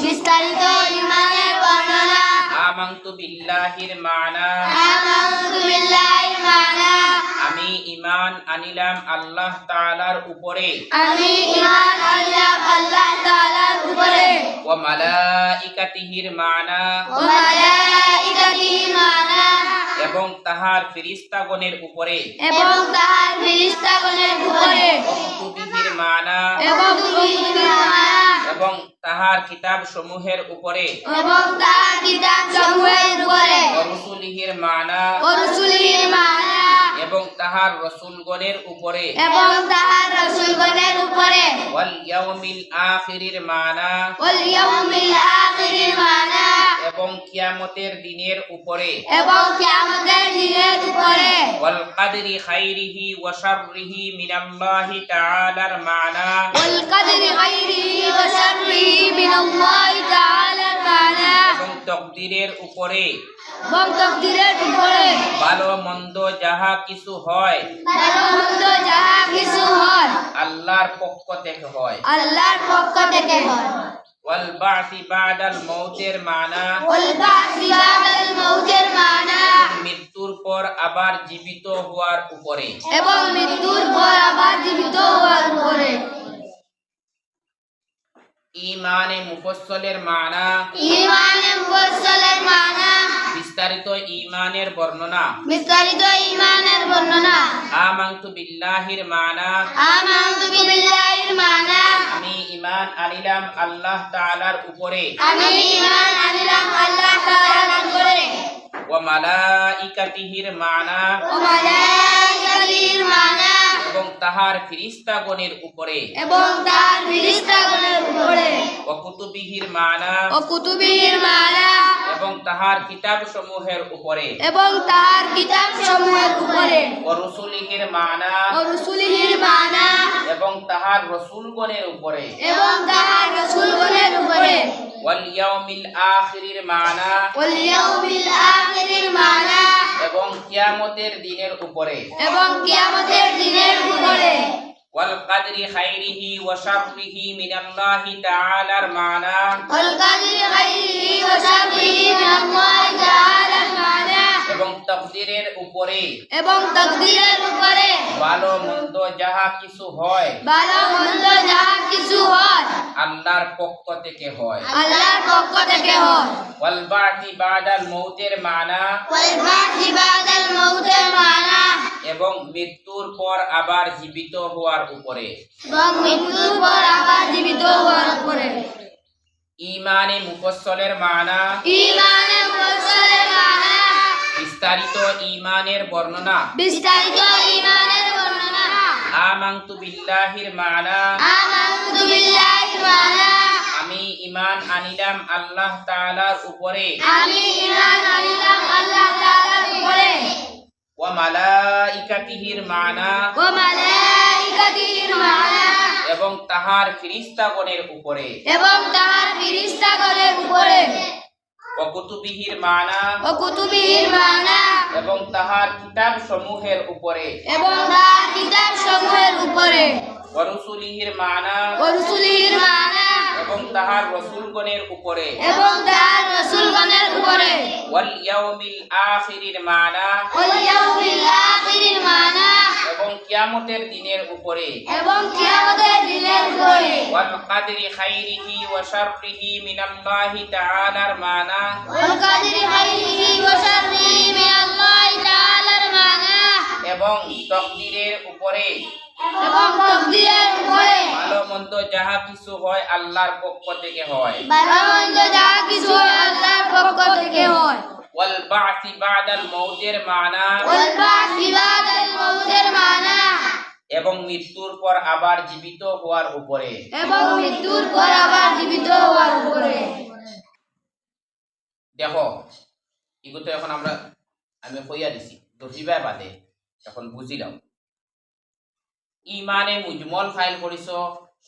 বিস্তারিত ঈমানের বর্ণনা আমানতু বিল্লাহির মানা আমি ঈমান আনিলাম আল্লাহ তাআলার উপরে ওয়া মালাইকাতিহির মানা এবং তাহার ফেরেশতাগণের উপরে কুতুবিহির মানা এবং তাহার কিতাব সমূহের উপরে রসুলিহির মানা এবং তাহার রসুলগণের উপরে ওয়াল ইয়াউমিল আখিরির মানা এবং কিয়ামতের দিনের উপরে ওয়াল কদরি খাইরিহি ওয়া শাররিহি মিনাল্লাহি তাআলার মানা এবং তকদিরের উপরে ভালো মন্দ যাহা কিছু হয় আল্লাহর পক্ষ থেকে হয় ওয়াল বাসি বাদাল মউতের মানা মৃত্যুর পর আবার জীবিত হওয়ার উপরে ঈমানে মুফাসসালের মানা বিস্তারিত ঈমানের বর্ণনা আমানতু বিল্লাহির মানা আমি ঈমান আনিলাম আল্লাহ তাআলার উপরে ওয়া মালাইকাতিহির মানা এবং তাহার ফেরেশতাগণের উপরে ওয়া কুতুবিহির মানা এবং তাহার কিতাব সমূহের উপরে ওয়া রসুলিহির মানা এবং তাহার রসুলগণের উপরে ওয়াল ইয়াউমিল আখিরির মানা এবং কিয়ামতের দিনের উপরে ওয়াল কদরি খাইরিহি ওয়া শাররিহি মিনাল্লাহি তাআলার মানা এবং তকদিরের উপরে ভালো মন্দ যাহা কিছু হয় আল্লাহর পক্ষ থেকে হয় ওয়াল বাসি বাদাল মউতের মানা এবং মৃত্যুর পর আবার জীবিত হওয়ার উপরে ঈমানে মুফাসসালের মানা বিস্তারিত ঈমানের বর্ণনা আমানতু বিল্লাহির মানা আমি ঈমান আনিলাম আল্লাহ তাআলার উপরে ওয়া মালাইকাতিহির মানা এবং তাহার ফেরেশতাগণের উপরে ওয়া কুতুবিহির মানা এবং তাহার কিতাব সমূহের উপরে ওয়া রসুলিহির মানা এবং তাহার রসুলগণের উপরে ওয়াল ইয়াউমিল আখিরির মানা এবং কিয়ামতের দিনের উপরে ওয়াল কদরি খাইরিহি ওয়া শাররিহি মিনাল্লাহি তাআলার মানা এবং তকদিরের উপরে ভালো মন্দ যাহা কিছু হয় আল্লাহর পক্ষ থেকে হয় ওয়াল বাসি বাদাল মউতের মানা এবং মৃত্যুর পর আবার জীবিত হওয়ার উপরে দেখো এগুলো তো এখন আমি কইয়া দিছি দর্জিবা বাদে এখন বুঝিলাম ঈমানে মুজমল ফাইল করিস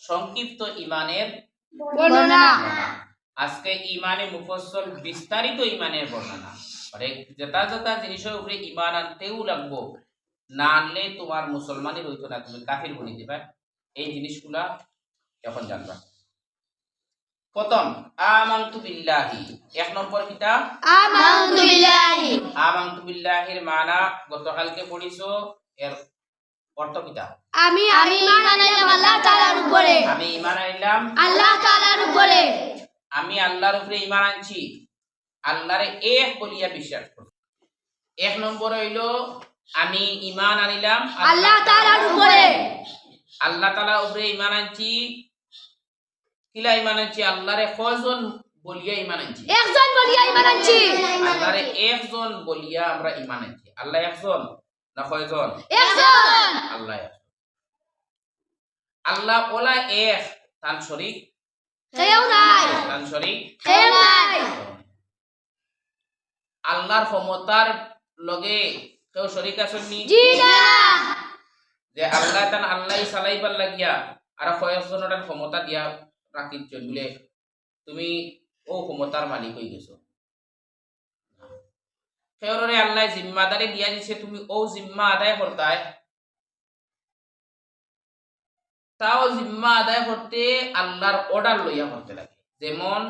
সংক্ষিপ্ত ঈমানের বর্ণনা আজকে ঈমানে মুফাসসাল বিস্তারিত ঈমানের বর্ণনা মানে যথা জিনিসের উপরে ঈমান আনতেও লাগবো না আনলে তোমার মুসলমানই হইতো না তুমি কাফির বলে দিবা এই জিনিসগুলা এখন জানবা প্রথম আমানতু বিল্লাহি, এক নম্বর কিতাব আমানতু বিল্লাহি। আমানতু বিল্লাহির মানা গতকালকে পড়িছো, এর অর্থ কিতাব আমি ঈমান আনলাম আল্লাহ তাআলার উপরে। আমি ঈমান আনলাম আল্লাহ তাআলার উপরে। আমি আল্লাহর উপরে ঈমান আনছি, আল্লাহরে এক বলিয়া বিশ্বাস করি। এক নম্বর হইল আমি ঈমান আনিলাম আল্লাহ তাআলার উপরে। আল্লাহ তাআলার উপরে ঈমান আনছি। কিলা ঈমান আনছি? আল্লাহরে কয়জন বলিয়া ঈমান আনছি? একজন বলিয়া ঈমান আনছি। আল্লাহরে একজন বলিয়া আমরা ঈমান আনছি। আল্লাহ একজন না কয়জন? একজন। আল্লাহ একজন। আল্লাহ ওলা এক, তার শরীক কেউ নাই। তার শরীক কেউ নাই। আল্লাহর ক্ষমতার লগে কেউ শরীক আছেন নি? জি না। যে আল্লাহ তান আল্লাহই চালাইবার লাগিয়া আর কয়েকজনের ক্ষমতা দিয়া রাখিছ বলে তুমি ও ক্ষমতার মালিক হয়ে গেছো। সেওরে আল্লাহ জিম্মাদারি দিয়া দিছে, তুমি ও জিম্মা আদায় করতাই। তাও জিম্মা আদায় করতে আল্লাহর অর্ডার লইয়া করতে লাগে। যেমন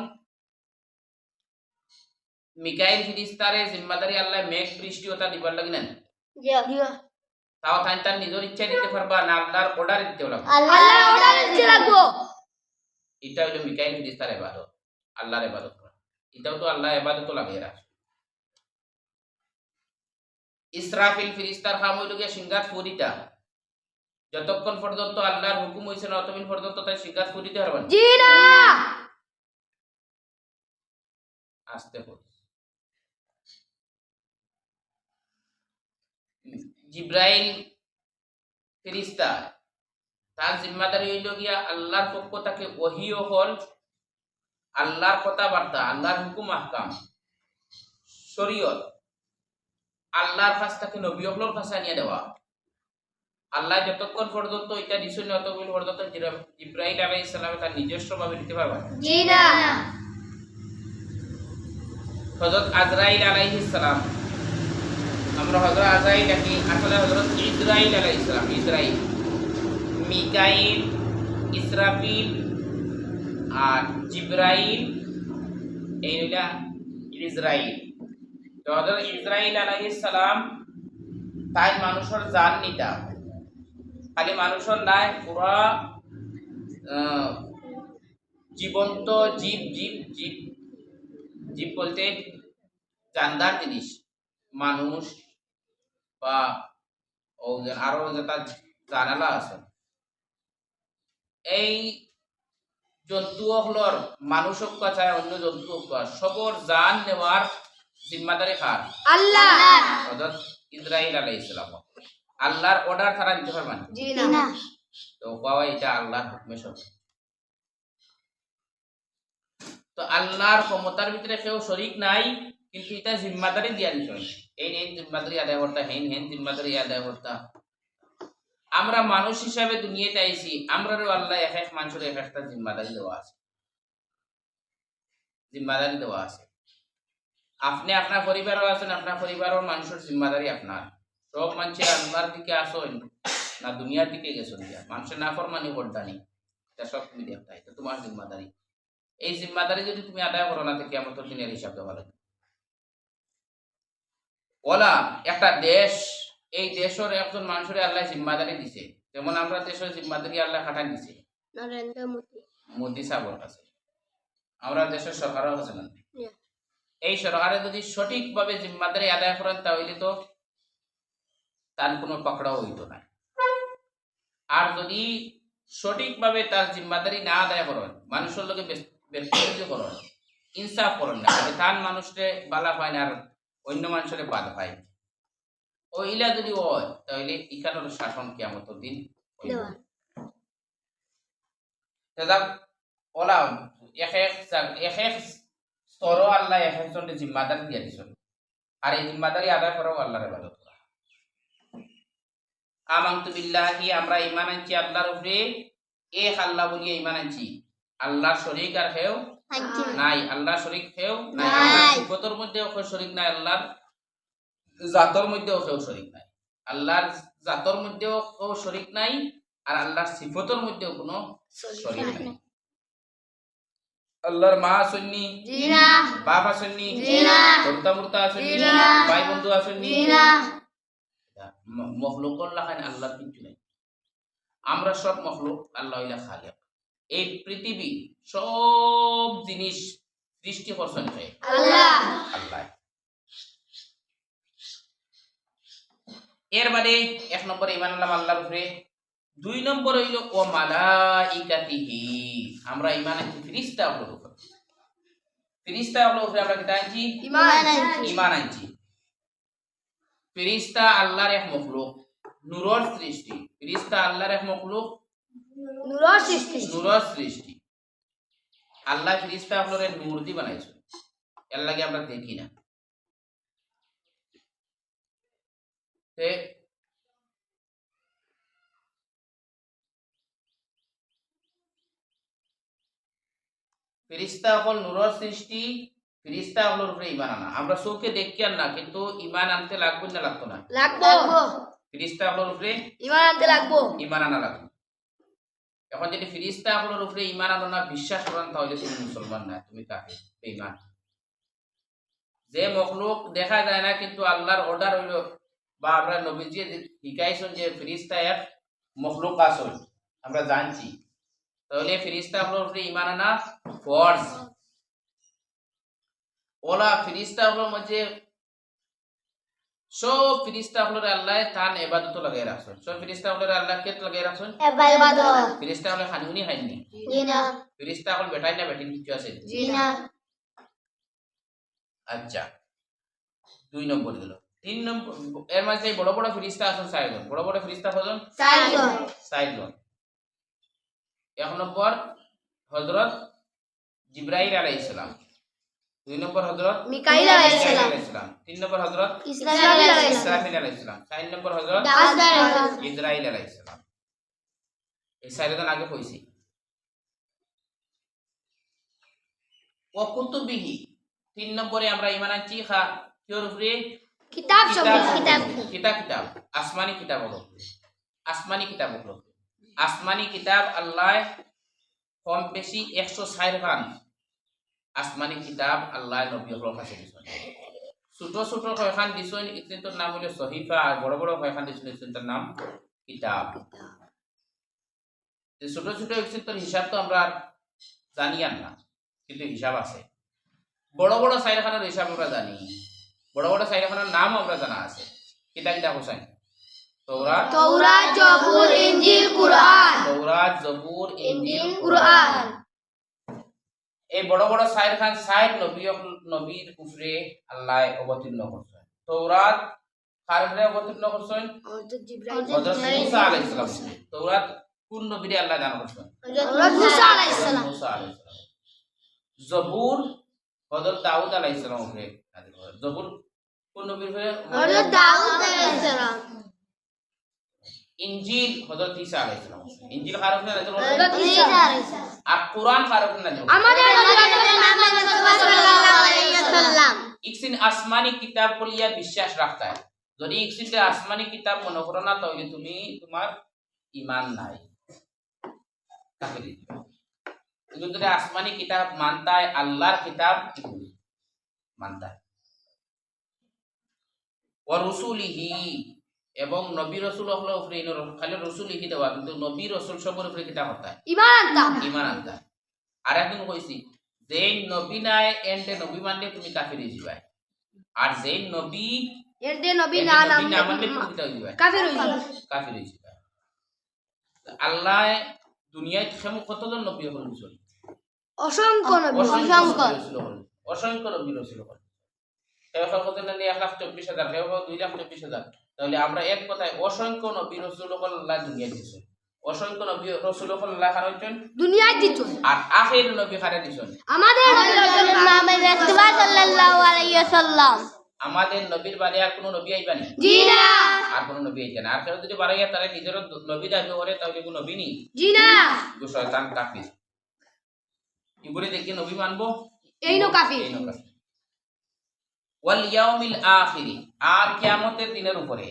মিকাইল ফিরিস্তারে জিম্মাদারি আল্লাহ মেঘ বৃষ্টি ওটা দিবার লাগে না, তাও তার নিজের ইচ্ছা দিতে পারবা না, আল্লাহর অর্ডারে দিতে লাগবে। আল্লাহর অর্ডারে দিতে লাগবো। এটা হইল মিকাইল ফিরিস্তার ইবাদত, আল্লাহর ইবাদত করা। এটাও তো আল্লাহ ইবাদত লাগে। ইসরাফিল ফিরিস্তার কাম হইল গিয়া সিংহাত ফুরিতা। যতক্ষণ পর্যন্ত আল্লাহর হুকুম হইছে না ততক্ষণ পর্যন্ত তাই সিংহাত ফুরিতে পারবে না। জি না। আস্তে করে জিব্রাইল ফেরেশতা, তার জিম্মাদারি হইল গিয়া আল্লাহর পক্ষ থেকে ওহী ও হল আল্লাহর কথাবার্তা, আল্লাহর হুকুম আহকাম, শরীয়ত আল্লাহর কাছ থেকে নবী হকলের কাছে নিয়ে দেওয়া। আল্লাহ যতক্ষণ পর্যন্ত এটা দিছেন ততক্ষণ পর্যন্ত জিব্রাইল আলাইহিস সালাম তার নিজস্ব ভাবে দিতে পারবে জি না। হযরত আজরাইল আলাইহিস সালাম, আমরা হযরত আজরাইল কি আসলে হযরত ইসরাইল আলাইহিস সালাম, ইসরাইল, মিকাইল, ইসরাফিল আর জিব্রাইল, এই হইলা ইসরাইল। তো হযরত ইসরাইল আলাইহিস সালাম তাই মানুষের জান নিতা, খালি মানুষের নাই, পুরা জীবন্ত জীব জীব জীব জীব বলতে জানদার জিনিস, মানুষ বা আরো যেটা জানালা আছে, এই জন্তু হলর মানুষ হোক চায় অন্য জন্তু হোক সবর জান নেওয়ার জিম্মাদারি কার? আল্লাহ। হযরত ইসরাইল আলাইহিস সালাম আল্লাহর অর্ডার ছাড়া নিতে পারবেন জি না। তো বাবা এটা আল্লাহর হুকুমে সব। তো আল্লাহর ক্ষমতার ভিতরে কেউ শরীক নাই, কিন্তু এটা জিম্মাদারি দিয়া দিছেন, এই হেন জিম্মাদারি আদায় করতা, হেন হেন জিম্মাদারি আদায় করতা। আমরা মানুষ হিসাবে দুনিয়াতে আইছি, আমরারও আল্লাহ এক এক মানুষের এক একটা জিম্মাদারি দেওয়া আছে, জিম্মাদারি দেওয়া আছে। আপনি আপনার পরিবারও আছেন, আপনার পরিবারের মানুষের জিম্মাদারি আপনার। সব মানুষের আল্লাহর দিকে আসেন না দুনিয়ার দিকে গেছেন, মানুষের না ফরমানি বর্দানি, এটা সব তুমি দেখতে, এটা তোমার জিম্মাদারি। এই জিম্মাদারি যদি তুমি আদায় করো না, থেকে আমার তো দিনের হিসাব দেওয়া লাগবে। ওলা একটা দেশ, এই দেশের একজন মানুষের আল্লাহ জিম্মাদারি দিছে, যেমন আমরা দেশের জিম্মাদারি আল্লাহ খাটান দিছে মোদি সাহেবের কাছে, আমরা দেশের সরকারের কাছে না। এই সরকারে যদি সঠিকভাবে জিম্মাদারি আদায় করেন তাহলে তো তার কোনো পাকড়াও হইত না। আর যদি সঠিকভাবে তার জিম্মাদারি না আদায় করেন, মানুষের লোকে ব্যক্তিগত করেন, ইনসাফ করেন না, তার মানুষকে বালা পায় না আর অন্য মানুষের বাদ পায়, ওইলা যদি হয় তাহলে ইখানোর শাসন কিয়ামত দিন ওলা এক এক স্তর আল্লাহ এক একজনকে জিম্মাদারি দিয়া দিছেন, আর এই জিম্মাদারি আদায় করাও আল্লাহর ইবাদত করা। আমানতু বিল্লাহি, আমরা ঈমান আনছি আল্লাহর উপরে, এক আল্লাহ বলিয়া ঈমান আনছি, আল্লাহর শরীক আর কেউ নাই, আল্লাহর শরীক কেউ নাই, আল্লাহর সিফাতের মধ্যেও কেউ শরীক নাই, আল্লাহর জাতের মধ্যেও কেউ শরীক নাই, আল্লাহর জাতের মধ্যেও কেউ শরীক নাই, আর আল্লাহর সিফাতের মধ্যেও কোনো শরীক নাই। আল্লাহর মা আসেননি, জি না বাপ আসেননি, জি না কর্তা মুর্তা আসেননি, জি না ভাই বন্ধু আসেননি। জি না মখলুক লাখান আল্লাহ কিছু নেই। আমরা সব মখলুক, আল্লাহ হইলা খালিক। এই পৃথিবী সব জিনিস সৃষ্টি করছেন কে? আল্লাহ আল্লাহ। এর বাদে 1 নম্বরে ঈমান আনলাম আল্লাহর উপরে। 2 নম্বর হইল ও মালাইকাতিহি, আমরা ঈমান আনছি ফেরেশতাগুলোর উপর। ফেরেশতাগুলোর উপরে আমরা কি আনছি? ঈমান আনছি ঈমান আনছি। ফেরেশতা আল্লাহর এক মখলুক, নূরের সৃষ্টি। ফেরেশতা আল্লাহর এক মখলুক, নূরের সৃষ্টি নূরের সৃষ্টি। আল্লাহ ফেরেশতাগুলোরে নূর দিয়ে বানাইছেন, এর লাগে আমরা দেখি না। তে ফেরেশতা হল নূরের সৃষ্টি। ফেরেশতাগুলোর উপরে ঈমান আনা, আমরা চোখে দেখি আর না, কিন্তু ঈমান আনতে লাগবে না লাগতো না? লাগবো ফেরেশতাগুলোর উপরে ঈমান আনতে লাগবো ঈমান আনা লাগবে। এখন যদি ফেরেশতাগুলোর উপরে ঈমান আনো না, বিশ্বাস করেন, তাহলে তুমি মুসলমান না, তুমি কাফির, বেঈমান। যে মখলুক দেখা যায় না, কিন্তু আল্লাহর অর্ডার হইল, বা আমরা নবীজি শিখাইছেন যে ফেরেশতা এক মখলুক আছে, আমরা জানছি, তাহলে ফেরেশতাগুলোর উপরে ঈমান আনা ফরজ। ওলা ফেরেশতাগুলোর মধ্যে সব ফেরেশতাগুলোরে আল্লাহ তার ইবাদত লাগাই রাখছেন। সব ফেরেশতাগুলোরে আল্লাহ কে লাগাই রাখছেন? ইবাদত ফেরেশতাগুলো খানিউনি খাইনি, জি না ফেরেশতাগুলো বেটাই না বেটিন কিছু আছে? জি না আচ্ছা, 2 নম্বর গেল। 3 নম্বর, এর মাঝে বড় বড় ফেরেশতা আছেন 4 জন। বড় বড় ফেরেশতা কজন? 4 জন 4 জন। 1 নম্বর হযরত জিবরাইল আলাইহিস সালাম, 2 নম্বর হযরত মিকাইল আলাইহিস সালাম, 3 নম্বর হযরত ইসরাফিল আলাইহিস সালাম, ইসরাফিল আলাইহিস সালাম, 4 নম্বর হযরত আজরাইল আলাইহিস সালাম, ইসরাইল আলাইহিস সালাম। এই 4 জন আগে কইছি। ওয়া কুতুবিহি, 3 নম্বরে আমরা ঈমান আনছি কির উপরে? কিতাব শব্দ কিতাব, আসমানি কিতাব হলো, আসমানি কিতাব হলো। আসমানি কিতাব আল্লাহ কম বেশি 104 খান আসমানি কিতাব আল্লাহ নবী হল কাছে দিছেন। ছোট ছোট কয়খান দিছেন, ইতিনটোর নাম হলো সহিফা, আর বড় বড় কয়খান দিছেন, ইতিনটোর নাম কিতাব। যে ছোট ছোট ইতিনটোর হিসাব তো আমরা জানি আর না, কিন্তু হিসাব আছে। বড় বড় 4 খানের হিসাব আমরা জানি, বড় বড় 4 খানের নাম আমরা জানা আছে। কিতাব কিতাব হোসেন তৌরাত, তাওরাত, জবুর, ইনজিল, কুরআন, তৌরাত, জবুর, ইনজিল, কুরআন। এই বড় বড় 4 খান 4 নবীর উপরে আল্লাহ অবতীর্ণ করছেন। তৌরাত কার উপরে অবতীর্ণ করছেন? হযরত মুসা আলাইহিস সালাম। তৌরাত কোন নবীরে আল্লাহ দান করছেন? হযরত মুসা আলাইহিস সালাম। মুসা আলাইহিস সালাম। জবুর হযরত দাউদ আলাইহিস সালাম উপরে নাযিল করেন। জবুর কোন নবীর উপরে? হযরত দাউদ আলাইহিস সালাম। ইনজিল হযরত ঈসা আলাইহিস সালাম। ইনজিল কার উপরে নাযিল করেন? হযরত ঈসা আলাইহিস সালাম। আর কুরআন কার উপরে নাযিল করেন? আমাদের নবী মুহাম্মদ সাল্লাল্লাহু আলাইহি ওয়াসাল্লাম। ইকসিন আসমানি কিতাব বলিয়া বিশ্বাস রাখতা है। যদি ইকসিনটা আসমানি কিতাব মনে করো না, তাহলে তুমি তোমার ঈমান নাই, কাফির। কিন্তু যদি আসমানি কিতাব মানতা है, আল্লাহর কিতাব মানতা है। ওয়া রাসূলিহি, এবং নবী রাসূল হলো উপরে, খালি রাসূলিহি দেওয়া, কিন্তু নবী রাসূল সবার উপরে কিতাব হতা है, ঈমান আনতাম ঈমান আনতা। আর একদিন কইছি, যেই নবী নাই এন্ডে নবী মানলে তুমি কাফির হয়ে যাবে, আর যেই নবী এর দে নবী এন্ডে না নবী না নাম মানলে তুমি কিতা হয়ে যাবে, কাফির হই যাবে। কাফির হয়ে যাবে। আল্লাহ দুনিয়ায় কতজন নবী হল দিছেন? অসংখ্য নবী, অসংখ্য নবী রাসূল হল। এখন কত জানি 1,24,000, কেউ 2,24,000। তাহলে আমরা এক কথায় অসংখ্য নবী রাসূল হল আল্লাহ দুনিয়ায় দিয়েছেন। অসংখ্য নবী রাসূল হল আল্লাহ খারাইছেন দুনিয়ায় দিত। আর আখির নবী খারা দিছেন আমাদের নবী মুহাম্মদ সাল্লাল্লাহু আলাইহি ওয়াসাল্লাম। আমাদের নবীর বাদে আর কোন নবী আইবা না? জি না। আর কোন নবী আইবা না। আর কেউ যদি বাড়াইয়া তারা নিজের নবী দাবি করে, তাহলে কোন নবী নেই, জি না। গো শয়তান কাফির। ইবরে দেখি নবী মানবো, এই নো কাফির। এই নো কাফির। ওয়াল ইয়াউমিল আখির, আর কিয়ামতের দিনের উপরে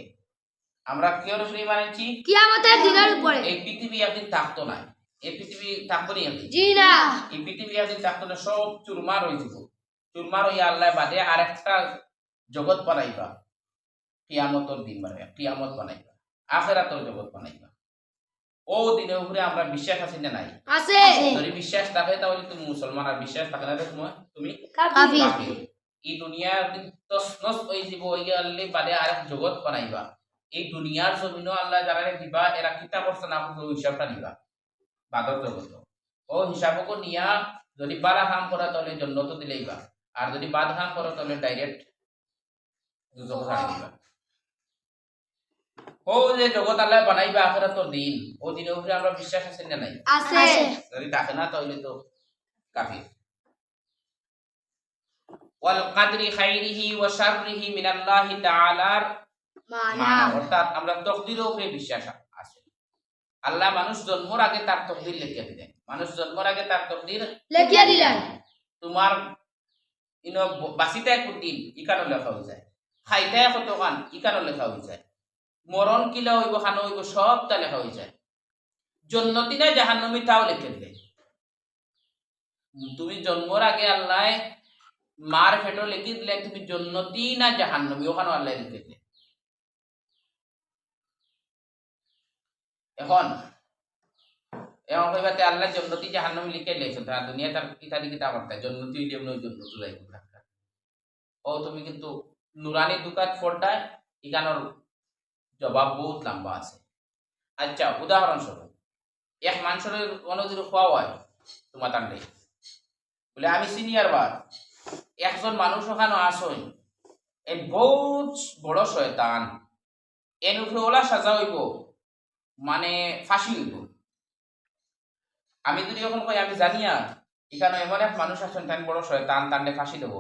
আমরা কিয়র উপরে ঈমান আনছি? কিয়ামতের দিনের উপরে। এই পৃথিবী একদিন থাকতো না, এই পৃথিবী থাকবো নি আমি জি না এই পৃথিবী যদি থাকতো না সব চুরমার হয়ে যাব চুরমার হইয়া আল্লাহ বাদে আরেকটা জগৎ বানাইবা কিয়ামতর দিন বানাইবা কিয়ামত বানাইবা আখিরাতর জগৎ বানাইবা ও দিনের উপরে আমরা বিশ্বাস আছি না নাই আছে যদি বিশ্বাস থাকে তাহলে তুমি মুসলমান আর বিশ্বাস থাকে না তুমি কাফির কাফির এই দুনিয়া দিন তসনস হয়ে যাব হইয়া আল্লাহ বাদে আরেক জগৎ বানাইবা এই দুনিয়ার জমিনও আল্লাহ যারা দিবা এরা কিতাব পড়ছে না হিসাবটা নিবা বাদর জগৎ ও হিসাবকো নিয়া যদি বালা কাম করা তাহলে জন্নত দিলেইবা আর যদি বাদ কাম করো তাহলে ডাইরেক্ট দুজক ছাড়ি দিবা ও যে জগৎ আল্লাহ বানাইবা আখিরাতের দিন ও দিনের উপরে আমরা বিশ্বাস আছে না নাই আছে যদি থাকে না তাহলে তো কাফির ওয়াল কদরি খাইরিহি ওয়া শাররিহি মিনাল্লাহি তাআলার মানা অর্থাৎ আমরা তকদিরের উপরে বিশ্বাস আছে আল্লাহ মানুষ জন্মের আগে তার তকদির লিখে দিলেন মানুষ জন্মের আগে তার তকদির লিখিয়ে দিলেন তোমার ইনো বাসিতায় কুদিন ইকানো লেখা হয়ে যায় খাইতায় কতখান ইকানো লেখা হয়ে যায় মরণ কিলা হইব খানো হইব সবটা লেখা হয়ে যায় জন্নতি না জাহান্নামী তাও লিখে দিলে তুমি জন্মর আগে আল্লাহ মার ফেটো লিখে দিলে তুমি জন্নতি না জাহান্নামী ওখানে আল্লাহ লিখে দিলে এখন এখন কইবাতে আল্লাহ জন্নতি জাহান্নামী লিখে দিয়েছেন তার দুনিয়া তার ইত্যাদি কিতাব করতে জন্নতি যেমন জন্নত যাইব ও তুমি কিন্তু নুরানি দুকাত ফোরটায় ইকানোর জবাব বহুত লম্বা আছে আচ্ছা উদাহরণস্বরূপ এক মানুষের কোনো যদি খোয়া হয় তোমার তান্ডে বলে আমি সিনিয়র বার একজন মানুষ ওখানে আসই এই বহুত বড় শয়তান এর উপরে ওলা সাজা হইব মানে ফাঁসি হইব আমি যদি এখন কই আমি জানিয়া এখানে এমন এক মানুষ আছেন তান বড় শয়তান তান্ডে ফাঁসি দেব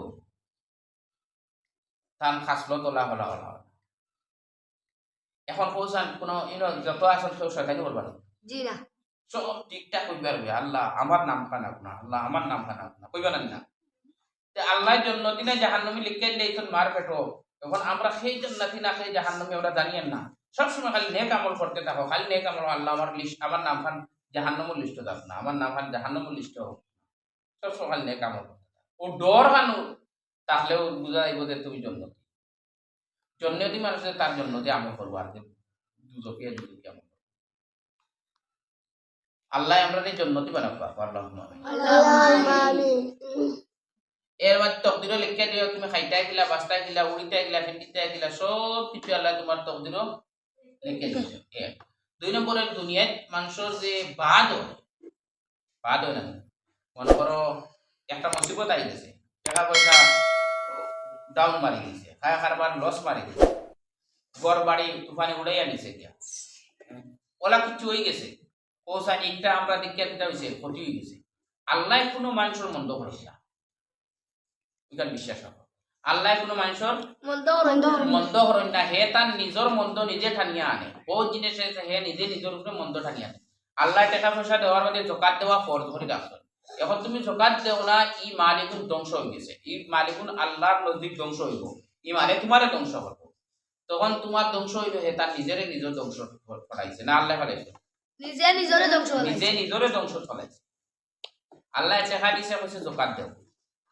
তান খাসলো তোলা হলা হলা এখন কৌশান কোন যত আসল কেউ শয়তানি করবা না জি না সব ঠিকঠাক কইবা রবে আল্লাহ আমার নাম কানা না আল্লাহ আমার নাম কানা না কইবা না আল্লাহ জন্নতি না জাহান্নামী লিখে দিয়েছেন মার পেটো এখন আমরা সেই জন্নতি না সেই জাহান্নামী আমরা জানিয়েন না সবসময় খালি নেক আমল করতে থাকো খালি নেক আমল আল্লাহ আমার লিস্ট আমার নাম খান জাহান্নামের লিস্ট থাক না আমার নাম খান জাহান্নামের লিস্ট হোক সবসময় খালি নেক আমল করতে ও ডর খানো তাহলেও বুঝা যাইব যে তুমি জন্নতি জন্নতি মানুষের তার জন্নতি আমল করবো আর দুজকে দুজকে আমল আল্লাহ আমরা জন্নতি বানাবো আল্লাহ আল্লাহুম্মা আমিন এর মধ্যে তকদিরও লিখে দিও তুমি খাইতাই দিলা বাস্তাই দিলা উড়িতাই দিলা ফেন্ডিতাই দিলা সব কিছু আল্লাহ তোমার তকদিরও লিখে দিয়েছে দুই নম্বরের দুনিয়ায় মানুষের যে বাদ হয় না মনে করো একটা মুসিবত আই গেছে টাকা পয়সা ডাউন মারি দিয়েছে খায়া খারবার লস মারি দিয়েছে ঘর বাড়ি তুফানে উড়াই আনিছে গিয়া ওলা কিছু হয়ে গেছে পৌঁছানি একটা আমরা দেখে একটা হয়েছে ক্ষতি হয়ে গেছে আল্লাহ কোনো মানুষের মন্দ করেছে না এখানে বিশ্বাস রাখো আল্লাহ কোনো মানুষের মন্দ করেন না হে তার নিজের মন্দ নিজে ঠানিয়া আনে বহুত জিনিস হে নিজে নিজের উপরে মন্দ ঠানিয়া আনে আল্লাহ টাকা পয়সা দেওয়ার মধ্যে জকাত দেওয়া ফরজ করে রাখছেন এখন তুমি জকাত দেও না ই মালিকুন ধ্বংস হয়ে গেছে ই মালিকুন আল্লাহর নজদিক ধ্বংস হইব ই মানে তোমারে ধ্বংস করবো তখন তোমার ধ্বংস হইল হে তার নিজেরে নিজের ধ্বংস ফলাইছে না আল্লাহ ফলাইছে নিজে নিজরে ধ্বংস ফলাইছে আল্লাহ টাকা দিছে কইছে জকাত দেও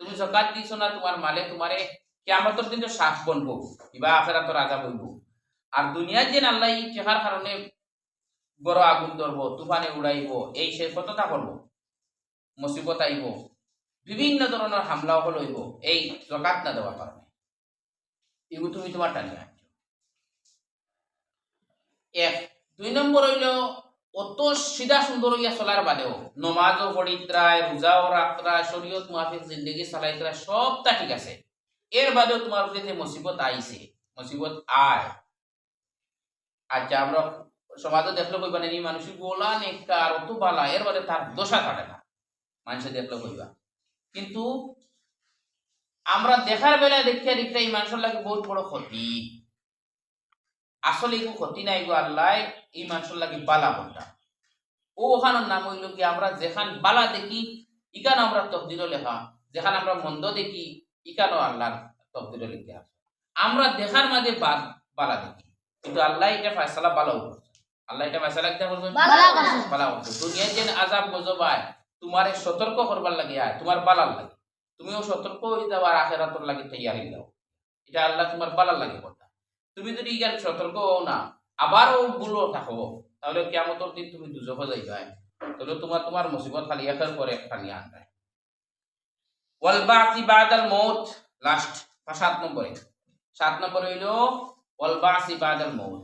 তুমি জকাত দিছো না তোমার মালে তোমারে কিয়ামতের দিন তো সাফ বনবো কিবা আখিরাতের আযাব হইব আর দুনিয়ার দিন আল্লাহ এই টাকার কারণে বড় আগুন ধরবো তুফানে উড়াইব এই সে কতটা করবো মুসিবত আইব বিভিন্ন ধরনের হামলা হইব এই জকাত না দেওয়ার কারণে এগুলো তুমি তোমার টানিয়া আনছো এক দুই নম্বর হইল অত সিধা সুন্দর হইয়া চলার বাদেও নমাজও পড়িত্রায় রোজাও রাখত্রায় শরীয়ত মুআফিক জিন্দেগি চালাইত্রায় সবটা ঠিক আছে এর বাদেও তোমার উপরে যে মুসিবত আইছে মুসিবত আয় আচ্ছা আমরা সমাজে দেখলে কইবা না মানুষের গোলা নেককার অত বালা এর বাদে তার দোষা কাটে না মানুষে দেখলে কইবা কিন্তু আমরা দেখার বেলায় দেখিয়া দেখতে এই মানুষের লাগে বহুত বড় ক্ষতি আসলে এই ক্ষতি নাই গো আল্লাহ এই মানুষের লাগে বালা বলটা ও ওখানের নাম হইল কি আমরা যেখান বালা দেখি ইকান আমরা তকদিরও লেখা যেখান আমরা মন্দ দেখি ইকানো আল্লাহর তকদিরও লিখে আছে আমরা দেখার মাঝে বালা দেখি কিন্তু আল্লাহ এটা ফয়সালা বালাও করছে আল্লাহ এটা মাসালা কিতা করছেন বালা করছেন। বালা করছেন দুনিয়ায় যেন আযাব গজব আয় তোমারে সতর্ক করবার লাগে আয় তোমার বালার লাগে তুমিও সতর্ক হয়ে যাও আর আখিরাতের লাগে তৈয়ারি দাও এটা আল্লাহ তোমার বালার লাগে কথা তুমি যদি ইয়ার সতর্ক হও না আবারও ভুলও থাকো তাহলে কিয়ামতের দিন তুমি দুজখে যাইবা তাহলে তোমার মুসিবত খালি একের পর এক খালি আনবে ওয়াল বাসি বাদাল মউত লাস্ট 7 নম্বরে হইলো ওয়াল বাসি বাদাল মউত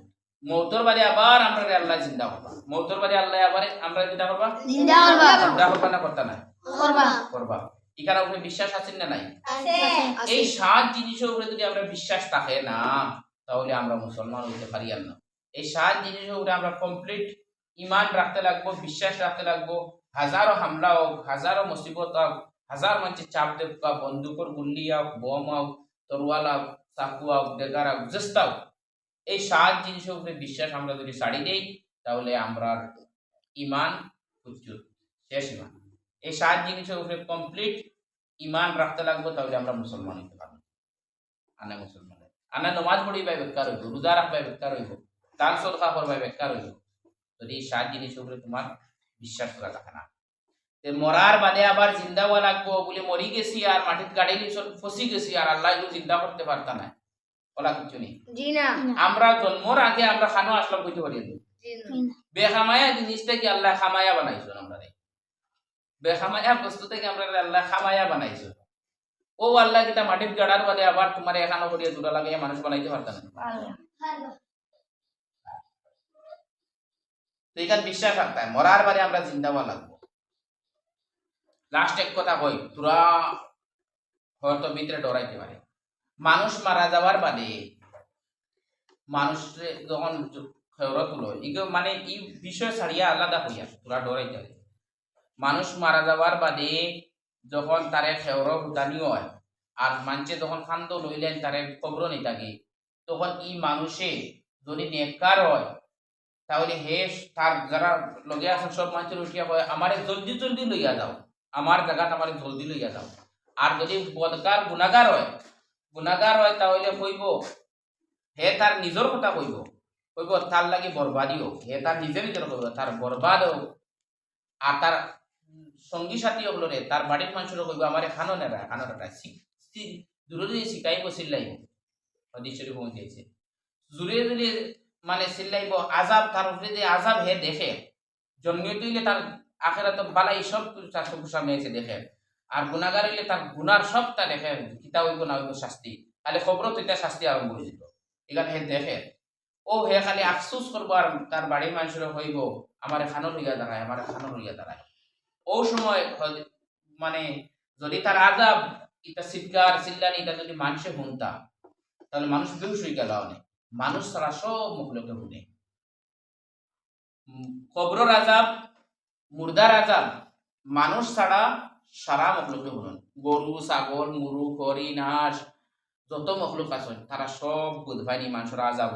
মউতের বাদে আবার আমরা আল্লাহ জিন্দা করবা মউতের বাদে আল্লাহ আবার আমরা জিন্দা করবা জিন্দা করবা। জিন্দা করবা না করতা না করবা। করবা এখানে উপরে বিশ্বাস আছে না নাই আছে। এই 7 জিনিসের উপরে যদি আমরা বিশ্বাস থাকে না তাহলে আমরা মুসলমান হইতে পারি না এই 7 জিনিসের উপরে আমরা কমপ্লিট ঈমান রাখতে লাগবো বিশ্বাস রাখতে লাগবো হাজারো হামলা হোক হাজারো মুসিবত হোক হাজার মানুষের চাপ দেব বন্দুকর গুল্লি হোক বোম হোক তরোয়াল হোক চাকু হোক ডেগার হোক জেস্তা হোক এই 7 জিনিসের উপরে বিশ্বাস আমরা যদি ছাড়ি দেই তাহলে আমরা ঈমান উজ্জ্বল শেষ ঈমান এই 7 জিনিসের উপরে কমপ্লিট ঈমান রাখতে লাগবো তাহলে আমরা মুসলমান হতে পারবো আনা মুসলমান আনা নামাজ পড়িবাই বেকার হইব রোজা রাখবাই বেকার হইব দান সদকা করবাই বেকার হইব যদি এই 7 জিনিসের উপরে তোমার বিশ্বাস করা থাকে না মরার বাদে আবার জিন্দা হওয়া লাগবো বলে মরি গেছি আর মাটির গাড়ি ফসি গেছি আর আল্লাহ জিন্দা করতে পারতা না বলা কিছু নেই জি না। আমরা জন্মর আগে আমরা খানো আসলাম কইতে পারি বেখামায়া জিনিসটা কি আল্লাহ খামায়া বানাইছো আমরা বেখামায়া বস্তু থেকে আমরা আল্লাহ খামায়া বানাইছো ও আল্লাহ কিটা মাটির গাড়ার বাদে আবার তোমার এখানো করিয়া জোড়া লাগিয়ে মানুষ বানাইতে পারতা না তো এখানে বিশ্বাস রাখতে হয় মরার বাদে আমরা জিন্দা হওয়া লাগবো লাস্ট এক কথা কই তোরা হয়তো ভিতরে ডরাইতে পারে মানুষ মারা যাওয়ার বাদে মানুষ যখন খেওরা তুলো মানে এই বিষয় ছাড়িয়া আলাদা হইয়া তোরা ডরাইতে পারে মানুষ মারা যাওয়ার বাদে যখন তারে খেওরা হুদানি হয় আর মানুষে যখন খান্দ লইলেন তারে কবর নেই থাকে তখন এই মানুষে যদি নেককার হয় তাহলে হে তার যারা লগে আছেন সব মানুষের উঠিয়া হয় আমারে জলদি জলদি লইয়া যাও আমার জায়গাটা আমার জলদি লইয়া যাও আর যদি বদকার গুণাগার হয় তাহলে কইব হে তার নিজের কথা কইব তার লাগি বরবাদি হোক হে তার নিজের কইব তার বরবাদ হোক আর তার সঙ্গী সাথী হলো রে তার বাড়ির মানুষেরও কইব আমার খানো নেরা দূরে যদি শিকাইব চিল্লাইব হদিসের পৌঁছেছে জুড়ে যদি মানে চিল্লাইব আজাব তার উপরে যে আজাব হে দেখে জন্মিয়ে তুইলে তার আখেরাত বালাই সব সামনে এসে দেখে আর গুণাগার হইলে তার গুনার সবটা দেখে কিতা হইব না হইব শাস্তি খালি খবর তো এটা শাস্তি আরম্ভ হয়ে যেত এখানে হে দেখে ও হে খালি আফসোস করবো আর তার বাড়ির মানুষের হইব আমার খানো লইয়া দাঁড়ায় ও সময় মানে যদি তার আজাব এটা চিৎকার চিল্লানি এটা যদি মানুষে শুনতা তাহলে মানুষ বেহুশ হয়ে গেল অনেক মানুষ ছাড়া সব মুখলোকে শুনে কবরের আজাব মুর্দার আজাব মানুষ ছাড়া সারা মখলুকে শুনুন গরু ছাগল মুরু হরিণ হাঁস যত মখলুক আছে তারা সব বুধবাইনি মানুষের আজাব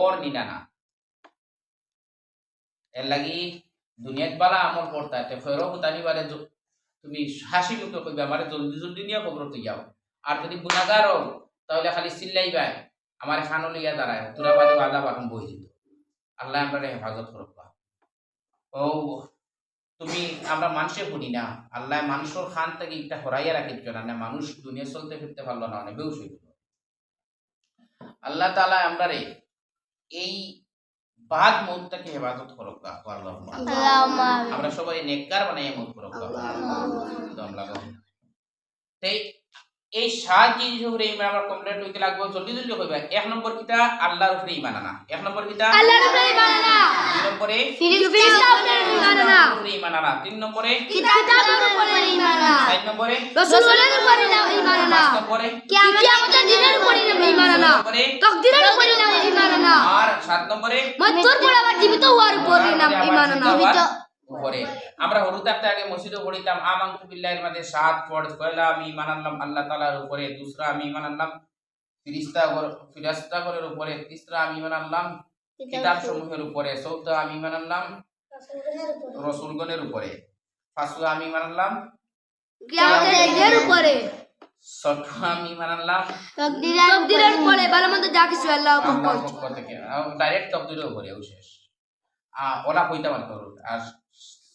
ওর নিনা না এর লাগি দুনিয়াত বালা আমল করতা ফেরো হুতানি বারে তুমি হাসি মুখে কইবে আমারে জলদি জলদি নিয়ে খবর তো যাও আর যদি গুনাহগার হও তাহলে খালি চিল্লাইবা আমার খানো লইয়া দাঁড়ায় তোরা বাদে আজাব এখন বই দিত আল্লাহ আমরা হেফাজত করবা ও তুমি আমরা মানুষে শুনি না আল্লাহ মানুষের খান থেকে একটা হরাইয়া রাখি না মানুষ দুনিয়া চলতে ফিরতে পারলো না অনেক বেউস হইল আল্লাহ তাআলা আমরা এই বাদ মউতটাকে হেফাজত করুক আমরা সবাই নেককার বানাইয়া মউত করুক দম লাগাও তাই এই 7 জিনিস উপরে ঈমান আমরা কমপ্লিট হইতে লাগবে জলদি জলদি হইবা 1 নম্বর কিটা আল্লাহর উপরে ঈমান আনা 1 নম্বর কিটা আল্লাহর উপরে ঈমান আনা 2 নম্বরে ফিরিস্তার উপরে ঈমান আনা 3 নম্বরে কিতাবের উপরে ঈমান আনা 4 নম্বরে রাসূলের উপরে ঈমান আনা 5 নম্বরে কিয়ামতের দিনের উপরে ঈমান আনা তাকদীরের উপরে ঈমান আনা আর 7 নম্বরে মৃত্যুর পর আবার জীবিত হওয়ার উপরে ঈমান আনা উপরে আমরা হরুত একটা আগে মসজিদে পড়িতাম আমানতু বিল্লাহির মধ্যে 7 পড় পয়লা আমি ঈমান আনলাম আল্লাহ তাআলার উপরে দুসরা আমি ঈমান আনলাম ফিরিস্তাগণের উপরে তিসরা আমি ঈমান আনলাম কিতাব সমূহের উপরে চৌথা আমি ঈমান আনলাম রাসূলগণের উপরে পাঁচটা আমি ঈমান আনলাম কিয়ামতের দিনের উপরে ছটো আমি ইমান আনলাম তকদিরের উপরে ভালো মন্দ যা কিছু আল্লাহর পক্ষ আল্লাহর হইতে। পক্ষ থেকে ডাইরেক্ট তকদিরের উপরে শেষ ওলা কইতে পারতো আর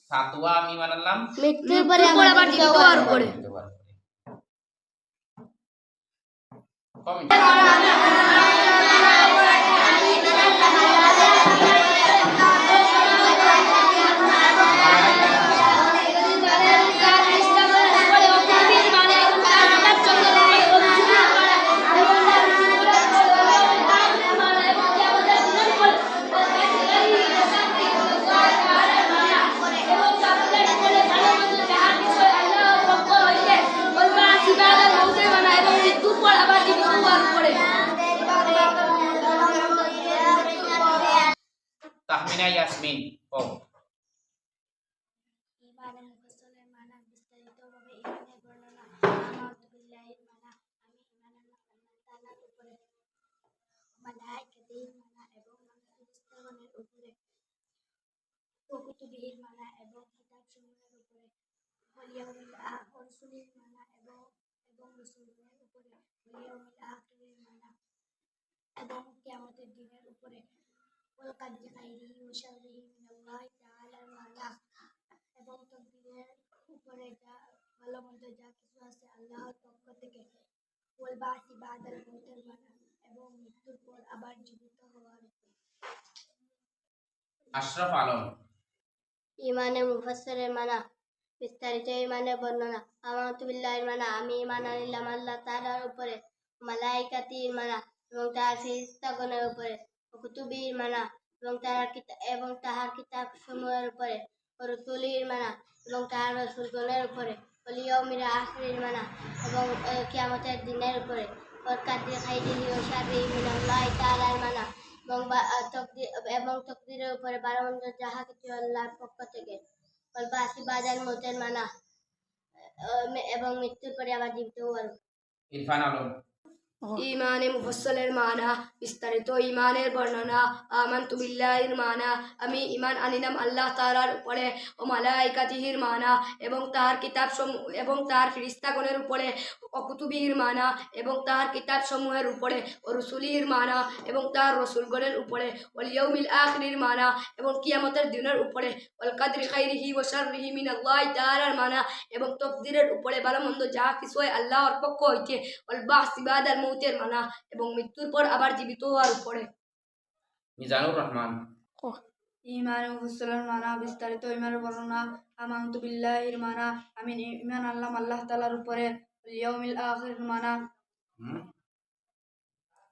সাতওয়া আমি ইমান আনলাম মৃত্যুর পরে আবার জীবিত হওয়ার উপরে। কমেন্ট তাহমিনা ইয়াসমিন ও ইমানে মুফাসসালের মানা বিস্তারিতভাবে ইমানের বর্ণনা আমানতু বিল্লাহির মানা আমি ঈমান আনলাম আল্লাহ তাআলার উপরে মালায়েকাতির মানা এবং ফেরেশতাগণের উপরে ও কুতুবিহির মানা এবং কিতাবসমূহের উপরে ওয়াল ইয়াউমিল আখির রাসূলির মানা এবং রাসূলগণের উপরে ওয়াল ইয়াউমিল আখিরের মানা এবং কিয়ামতের দিনের উপরে ওয়াল কদরি খাইরিহি ওয়া শাররিহি মিনাল্লাহি তাআলার মানা এবং তকদীরের উপরে যা ভালো মন্দ যা কিছু আছে আল্লাহর পক্ষ থেকে ওয়াল বাসি বাদাল মউতের মানা এবং মৃত্যুর পর আবার জীবিত হওয়ার উপরে। আশরাফ আলম ইমানে মুফাসসিরের মানা বিস্তারিত ইমানের বর্ণনা আমানতু বিল্লাহির মানা আমি ঈমান আনলাম আল্লাহ তাআলার উপরে মালায়েকাতির মানা এবং তার ফেরেশতাগণের উপরে ও কুতুবির মানা এবং তাহার কিতাব সমূহের উপরে ও রাসূলির মানা এবং তাহার রাসূলগণের উপরে ওয়াল ইয়াউমিল আখিরির মানা এবং কিয়ামতের দিনের উপরে ওয়াল কদরি খাইরিহি ওয়া শাররিহি মিনাল্লাহি তাআলার মানা এবং তকদীরের উপরে ভালো মন্দ যাহা কিছু আল্লাহর পক্ষ থেকে ওয়াল বাসি বাদাল মউতের মানা এবং মৃত্যুর পরে আবার জীবিত হওয়ার। ইরফান আলম ইমানে মুফাসসালের মানা বিস্তারিত ইমানের বর্ণনা আমানতু বিল্লাহির মানা আমি ঈমান আনিলাম আল্লাহ তাআলার উপরে ও মালায়েকাতিহির মানা এবং তার কিতাব এবং তার ফেরেশতাগণের উপরে ও কুতুবিহির মানা এবং তার কিতাব সমূহের উপরে ও রাসূলির মানা এবং তার রাসূলগণের উপরে ওয়াল ইয়াউমিল আখিরির মানা এবং কিয়ামতের দিনের উপরে ওয়াল কদরি খাইরিহি ওয়া শাররিহি মিনাল্লাহি তাআলার মানা এবং তকদীরের উপরে ভালো মন্দ যা কিছু হয় আল্লাহর পক্ষ হইতে ওয়াল বাসি বাদাল মউতের মানা এবং মৃত্যুর পর আবার জীবিত হওয়ার উপরে। মিজানুর রহমান ইমানে মুফাসসালের মানা বিস্তারিত ইমানের বর্ণনা আমানতু বিল্লাহির মানা আমি ঈমান আনলাম আল্লাহ তাআলার উপরে ওয়াল ইয়াউমিল আখিরের মানা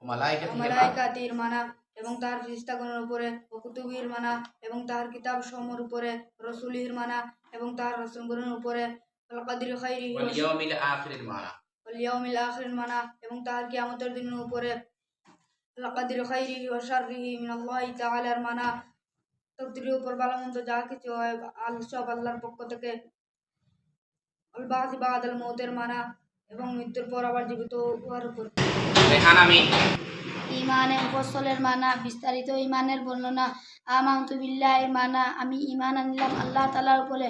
মালায়েকাতির মানা এবং তার ফেরেশতাগণের উপরে ও কুতুবির মানা এবং তার কিতাব সমূহের উপরে রাসূলির মানা এবং তার রাসূলগণের উপরে ওয়াল কদরি খাইরিহি ওয়াল ইয়াউমিল আখিরির মানা ওয়াল ইয়াউমিল আখিরের মানা এবং তার কিয়ামতের দিনের উপরে ওয়াল কদরি খাইরিহি ওয়া শাররিহি মিনাল্লাহি তাআলার মানা তকদীরের উপর ভালো মন্দ যা কিছু হয় সব আল্লাহর পক্ষ থেকে ওয়াল বাসি বাদাল মউতের মানা এবং মৃত্যুর পর আবার জীবিত হওয়ার উপর। রেহান আমিন ইমানে মুফাসসালের মানা বিস্তারিত ইমানের বর্ণনা আমানতু বিল্লাহির মানা আমি ঈমান আনলাম আল্লাহ তাআলার উপরে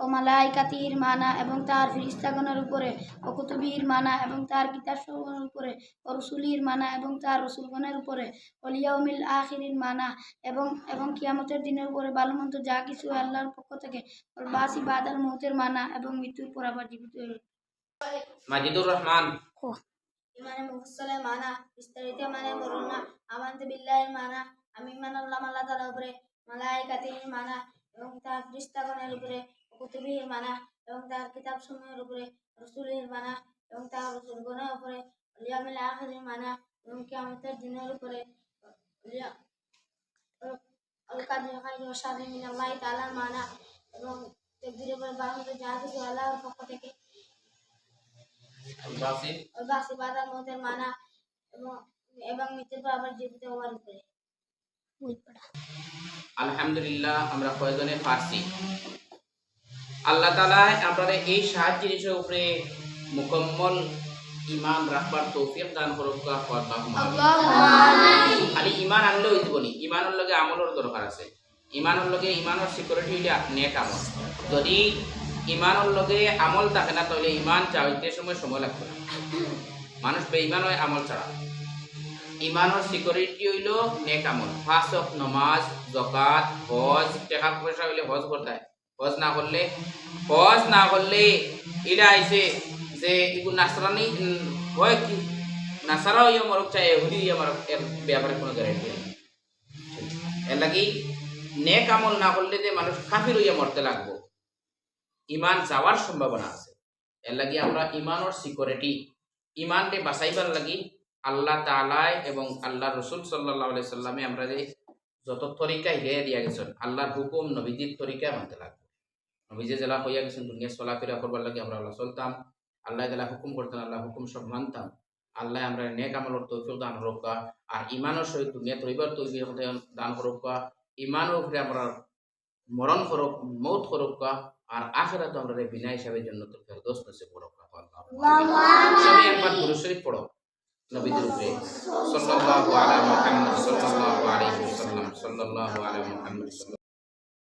ও মালায়েকাতির মানা এবং তার ফেরেশতাগণের উপরে ও কুতুবির মানা এবং তার কিতাবসমূহের উপরে ও রাসূলির মানা এবং তার রাসূলগণের উপরে ওয়াল ইয়াউমিল আখিরির মানা এবং কিয়ামতের দিনের উপরে ভালো মন্দ যা কিছু আল্লাহর পক্ষ থেকে ওয়াল বাসি বাদাল মউতের মানা এবং মৃত্যুর পর আবার জীবিত হওয়ার। মাজিদুর রহমান ইমানে মুফাসসালের মানা বিস্তারিত ইমানের বর্ণনা আমানতু বিল্লাহির মানা আমি ঈমান আনলাম আল্লাহ তাআলার উপরে মালায়েকাতির মানা এবং তার ফেরেশতাগণের উপরে ও কুতুবিহির মানা এবং তার কিতাবসমূহের উপরে রাসূলির মানা এবং তার রাসূলগণের উপরে ওয়াল ইয়াউমিল আখিরির মানা এবং কিয়ামতের দিনের উপরে ওয়াল কদরি খাইরিহি ওয়া শাররিহি মিনাল্লাহি তাআলার মানা এবং তকদীরের উপর ভালো মন্দ যা কিছু আল্লাহর পক্ষ থেকে বাসির ওয়াল বাসি বাদাল মউতের মানা এবং মৃত্যুর পর আবার জীবিত হওয়ার উপরে। আলহামদুলিল্লাহ আমরা কয়জনে পারছি। আল্লাহ তাআলা আপনাদের এই 7 জিনিসের উপরে মুকম্মল ঈমান রাখবার তৌফিক দান করুক আল্লাহুম্মা আমিন। খালি ঈমান আনলে হইব নি, ঈমানের লগে আমলের দরকার আছে। ঈমানের লগে ঈমানের সিকিউরিটি হইলে নেক আমল। যদি ইমানের লগে আমল থাকে না তাহলে ইমান চাইতে সময় লাগবে না। মানুষ বেঈমান হয় আমল ছাড়া। ইমানের সিকিউরিটি হইল নেক আমল, 5 ওয়াক্ত নামাজ, যাকাত, হজ, টাকা পয়সা হইলে হজ করতে হয়। হজ না করলে এটা আইছে যে এগুলো নাসরানি হয় কি নাসারা হইয়া মরক চাই এহুদি হইয়া মরক, এর ব্যাপারে কোনো গ্যারান্টি নেই। এর লাগি নেক আমল না করলে যে মানুষ কাফির হইয়া মরতে লাগবো, ইমান যাওয়ার সম্ভাবনা আছে। এর লাগি আমরা ইমানের সিকিউরিটি, ইমানকে বাঁচাইবার লাগি আল্লাহ তাআলা এবং আল্লাহ রসুল সাল্লাল্লাহু আলাইহি সাল্লামে আমরা যে যত তরিকা হিদায়া দিয়া গেছেন, আল্লাহর হুকুম নবীজির তরিকা মানতে লাগবে। নবীজি জেলা হইয়া গেছেন দুনিয়া চলাফেরা করবার লাগে আমরা আল্লাহ চলতাম, আল্লাহ জেলা হুকুম করতেন, আল্লাহ হুকুম সব মানতাম। আল্লাহ আমরা নেক আমলের তৌফিক দান করুকা, আর ইমানের সহিত দুনিয়া তৈবার তৌফিক দান করুকা, ইমানের উপরে আমরা মরণ করুক, মৌত করুকা, আর আখিরাতে আমরা বিনা হিসাবে জান্নাতুল ফেরদৌস নসিব করুকা। সবাই একবার দুরূদ শরীফ পড়ো নবীদের উপরে, সাল্লাল্লাহু আলা মুহাম্মদ সাল্লাল্লাহু আলাইহি ওয়াসাল্লাম, সাল্লাল্লাহু আলা মুহাম্মদ।